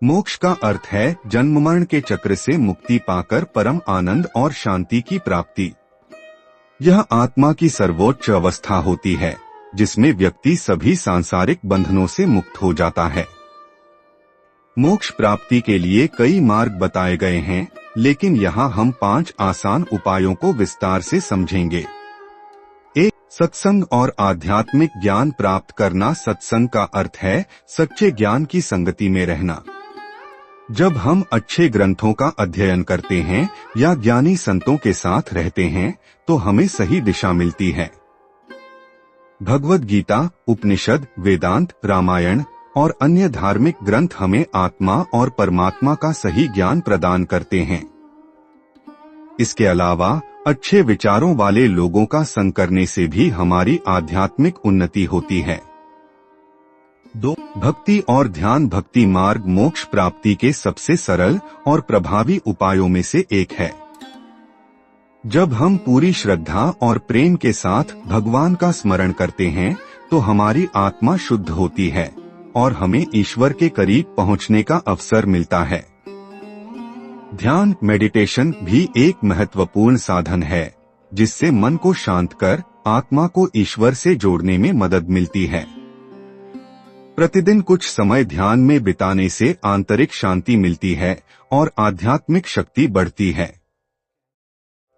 मोक्ष का अर्थ है जन्म मरण के चक्र से मुक्ति पाकर परम आनंद और शांति की प्राप्ति। यह आत्मा की सर्वोच्च अवस्था होती है, जिसमें व्यक्ति सभी सांसारिक बंधनों से मुक्त हो जाता है। मोक्ष प्राप्ति के लिए कई मार्ग बताए गए हैं, लेकिन यहाँ हम 5 आसान उपायों को विस्तार से समझेंगे। 1. सत्संग और आध्यात्मिक ज्ञान प्राप्त करना। सत्संग का अर्थ है सच्चे ज्ञान की संगति में रहना। जब हम अच्छे ग्रंथों का अध्ययन करते हैं या ज्ञानी संतों के साथ रहते हैं, तो हमें सही दिशा मिलती है। भगवद गीता, उपनिषद, वेदांत, रामायण और अन्य धार्मिक ग्रंथ हमें आत्मा और परमात्मा का सही ज्ञान प्रदान करते हैं। इसके अलावा अच्छे विचारों वाले लोगों का संग करने से भी हमारी आध्यात्मिक उन्नति होती है। 2. भक्ति और ध्यान। भक्ति मार्ग मोक्ष प्राप्ति के सबसे सरल और प्रभावी उपायों में से एक है। जब हम पूरी श्रद्धा और प्रेम के साथ भगवान का स्मरण करते हैं, तो हमारी आत्मा शुद्ध होती है और हमें ईश्वर के करीब पहुंचने का अवसर मिलता है। ध्यान, मेडिटेशन भी एक महत्वपूर्ण साधन है, जिससे मन को शांत कर आत्मा को ईश्वर से जोड़ने में मदद मिलती है। प्रतिदिन कुछ समय ध्यान में बिताने से आंतरिक शांति मिलती है और आध्यात्मिक शक्ति बढ़ती है।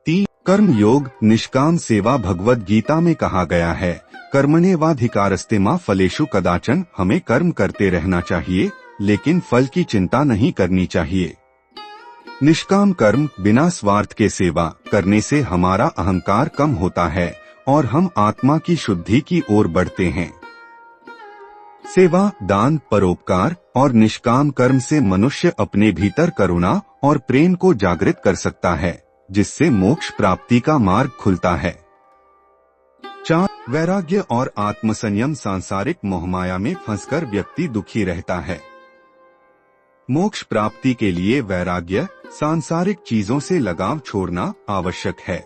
3. कर्म योग, निष्काम सेवा। भगवद गीता में कहा गया है, कर्मण्येवाधिकारस्ते मा फलेषु कदाचन। हमें कर्म करते रहना चाहिए, लेकिन फल की चिंता नहीं करनी चाहिए। निष्काम कर्म, बिना स्वार्थ के सेवा करने से हमारा अहंकार कम होता है और हम आत्मा की शुद्धि की ओर बढ़ते हैं। सेवा, दान, परोपकार और निष्काम कर्म से मनुष्य अपने भीतर करुणा और प्रेम को जागृत कर सकता है, जिससे मोक्ष प्राप्ति का मार्ग खुलता है। 4. वैराग्य और आत्मसंयम। सांसारिक मोहमाया में फंसकर व्यक्ति दुखी रहता है। मोक्ष प्राप्ति के लिए वैराग्य, सांसारिक चीजों से लगाव छोड़ना आवश्यक है।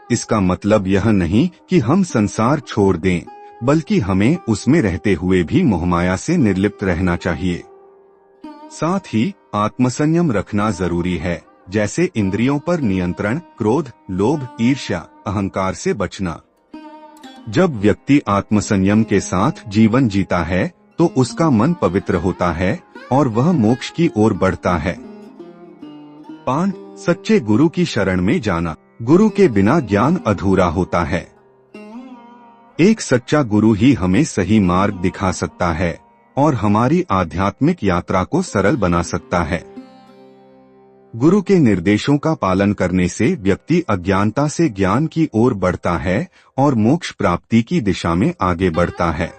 इसका मतलब यह नहीं कि हम संसार छोड़ दें, बल्कि हमें उसमें रहते हुए भी मोहमाया से निर्लिप्त रहना चाहिए। साथ ही आत्मसंयम रखना जरूरी है, जैसे इंद्रियों पर नियंत्रण, क्रोध, लोभ, ईर्ष्या, अहंकार से बचना। जब व्यक्ति आत्मसंयम के साथ जीवन जीता है, तो उसका मन पवित्र होता है और वह मोक्ष की ओर बढ़ता है। 5. सच्चे गुरु की शरण में जाना। गुरु के बिना ज्ञान अधूरा होता है। एक सच्चा गुरु ही हमें सही मार्ग दिखा सकता है और हमारी आध्यात्मिक यात्रा को सरल बना सकता है। गुरु के निर्देशों का पालन करने से व्यक्ति अज्ञानता से ज्ञान की ओर बढ़ता है और मोक्ष प्राप्ति की दिशा में आगे बढ़ता है।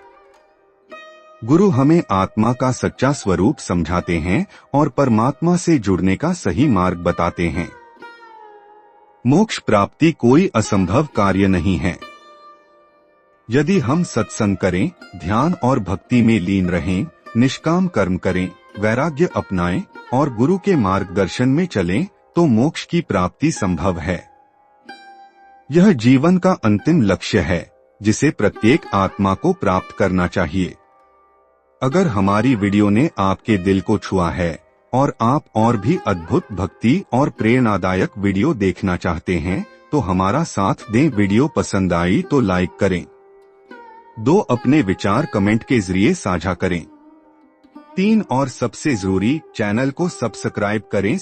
गुरु हमें आत्मा का सच्चा स्वरूप समझाते हैं और परमात्मा से जुड़ने का सही मार्ग बताते हैं। मोक्ष प्राप्ति कोई असंभव कार्य नहीं है। यदि हम सत्संग करें, ध्यान और भक्ति में लीन रहें, निष्काम कर्म करें, वैराग्य अपनाएं और गुरु के मार्गदर्शन में चलें, तो मोक्ष की प्राप्ति संभव है। यह जीवन का अंतिम लक्ष्य है, जिसे प्रत्येक आत्मा को प्राप्त करना चाहिए। अगर हमारी वीडियो ने आपके दिल को छुआ है और आप और भी अद्भुत भक्ति और प्रेरणादायक वीडियो देखना चाहते हैं, तो हमारा साथ दें। वीडियो पसंद आई तो लाइक करें। 2. अपने विचार कमेंट के जरिए साझा करें। 3. और सबसे जरूरी, चैनल को सब्सक्राइब करें।